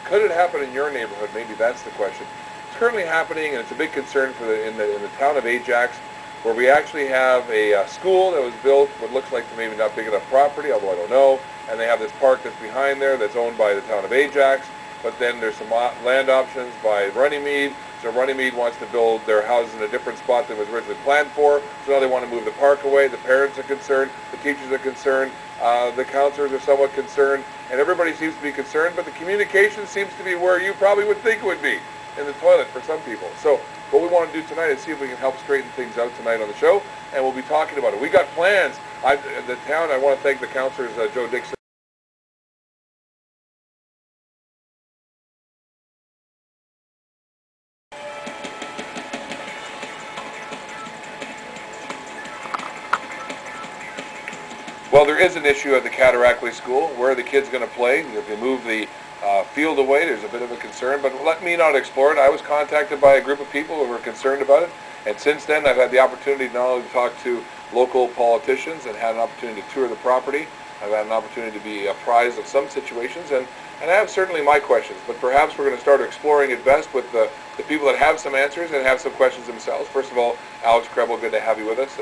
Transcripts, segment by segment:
Could it happen in your neighborhood? Maybe that's the question. It's currently happening, and it's a big concern for in the town of Ajax, where we actually have a school that was built what looks like maybe not big enough property, although I don't know, and they have this park that's behind there that's owned by the town of Ajax, but then there's some land options by Runnymede. So Runnymede wants to build their houses in a different spot than was originally planned for, so now they want to move the park away. The parents are concerned, the teachers are concerned, the counselors are somewhat concerned, and everybody seems to be concerned, but the communication seems to be where you probably would think it would be, in the toilet for some people. So what we want to do tonight is see if we can help straighten things out tonight on the show, and we'll be talking about it. We got plans. The town, I want to thank the counselors, Joe Dixon. Well, there is an issue at the Cadarackque School. Where are the kids going to play? If you move the field away, there's a bit of a concern, but let me not explore it. I was contacted by a group of people who were concerned about it, and since then I've had the opportunity not only to talk to local politicians and had an opportunity to tour the property. I've had an opportunity to be apprised of some situations, and I have certainly my questions, but perhaps we're going to start exploring it best with the people that have some answers and have some questions themselves. First of all, Alex Krebel, good to have you with us,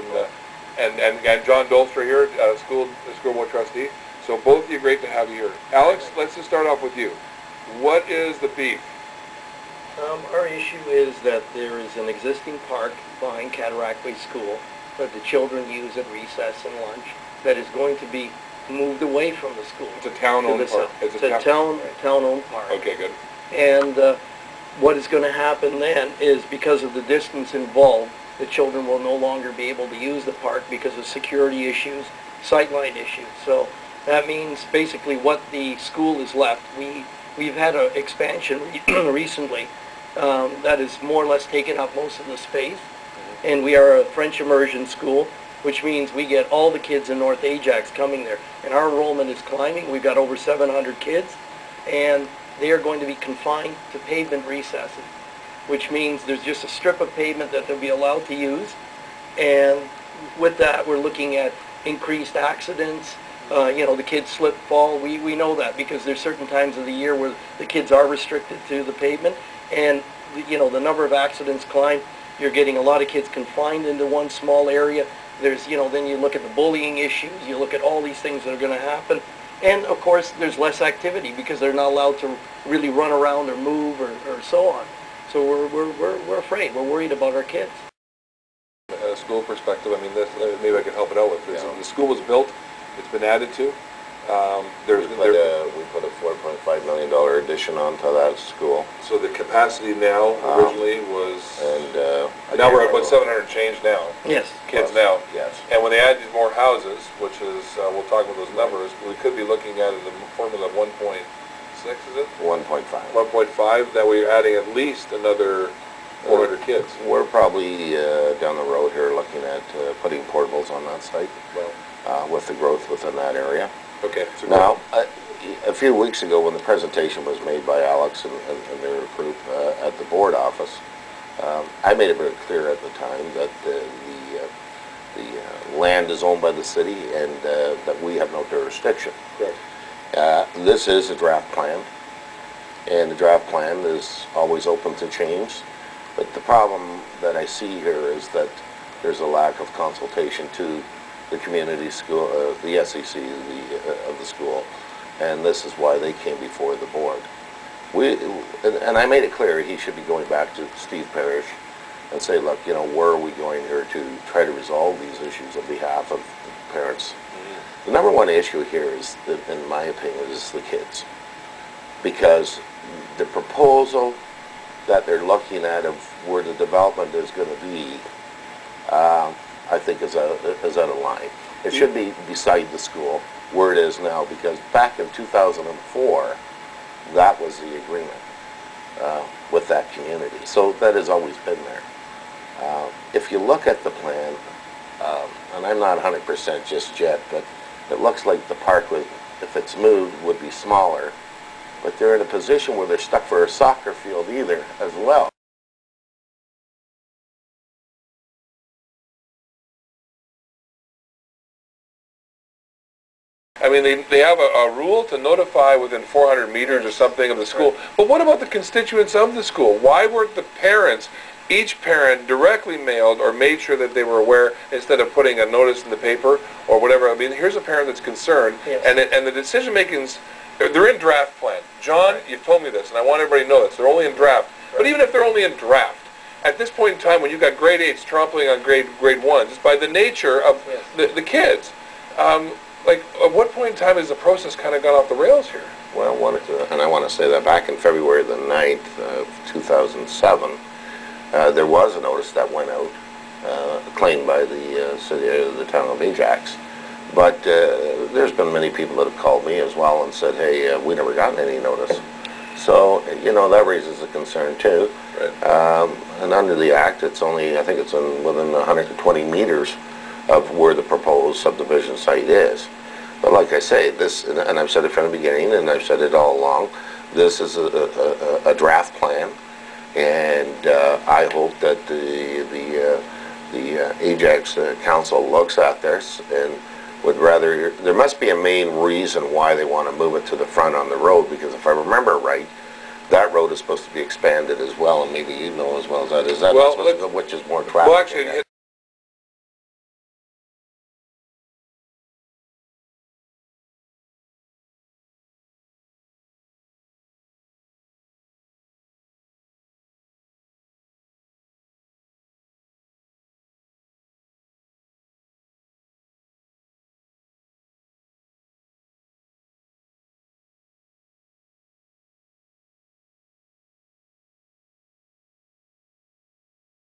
and John Dolstra here, school board trustee. So both of you, great to have you here. Alex, let's just start off with you. What is the beef? Our issue is that there is an existing park behind Cadarackque School that the children use at recess and lunch that is going to be moved away from the school. It's a town-owned park. It's a town-owned park. Okay, good. And what is going to happen then is, because of the distance involved, the children will no longer be able to use the park because of security issues, sightline issues. So that means basically what the school is left. We've had an expansion recently that has more or less taken up most of the space, and we are a French immersion school, which means we get all the kids in North Ajax coming there, and our enrollment is climbing. We've got over 700 kids, and they are going to be confined to pavement recesses, which means there's just a strip of pavement that they'll be allowed to use, and with that we're looking at increased accidents. The kids slip, fall. We know that because there's certain times of the year where the kids are restricted to the pavement, and the number of accidents climb. You're getting a lot of kids confined into one small area. There's then you look at the bullying issues, you look at all these things that are going to happen, and of course there's less activity because they're not allowed to really run around or move or so on. So we're afraid. We're worried about our kids. A school perspective, I mean, this, maybe I can help it out with this. Yeah. The school was built. It's been added to. We put a $4.5 million addition onto that school. So the capacity now originally was, and now we're at about 700 change now. Yes. Kids now. Yes. And when they add these more houses, which is, we'll talk about those numbers, we could be looking at the formula of 1.6, is it? 1.5. 1.5. That we're adding at least another 400 kids. We're probably down the road here looking at putting portables on that site. Well. With the growth within that area. Okay. So now, a few weeks ago when the presentation was made by Alex and their group at the board office, I made it very clear at the time that the land is owned by the city and that we have no jurisdiction. Correct. This is a draft plan, and the draft plan is always open to change, but the problem that I see here is that there's a lack of consultation to the community school, the SEC of the school, and this is why they came before the board. And I made it clear he should be going back to Steve Parrish and say, look, where are we going here to try to resolve these issues on behalf of the parents? Mm-hmm. The number one issue here is, in my opinion, is the kids, because the proposal that they're looking at of where the development is going to be, I think is out of line. It should be beside the school where it is now, because back in 2004, that was the agreement with that community. So that has always been there. If you look at the plan, and I'm not 100% just yet, but it looks like the park would, if it's moved, would be smaller. But they're in a position where they're stuck for a soccer field either as well. I mean, they have a rule to notify within 400 meters or something of the school. Right. But what about the constituents of the school? Why weren't the parents, each parent, directly mailed or made sure that they were aware instead of putting a notice in the paper or whatever? I mean, here's a parent that's concerned, Yes. and the decision making's, they're in draft plan. John, you've told me this, and I want everybody to know this. They're only in draft. But even if they're only in draft, at this point in time, when you've got grade 8s trampling on grade 1s, it's by the nature of the kids. Like, at what point in time has the process kind of gone off the rails here? Well, and I want to say that back in February the 9th of 2007, there was a notice that went out, claimed by the the town of Ajax. But there's been many people that have called me as well and said, hey, we never gotten any notice. So, you know, that raises a concern too. Right. And under the act, it's only, I think it's within 120 meters of where the proposed subdivision site is. But like I say, this, and I've said it from the beginning, and I've said it all along, this is a draft plan, and I hope that the Ajax Council looks at this and would rather, there must be a main reason why they want to move it to the front on the road, because if I remember right, that road is supposed to be expanded as well, and maybe you know as well as that. Is that Well, supposed to go, which is more traffic? Well, actually,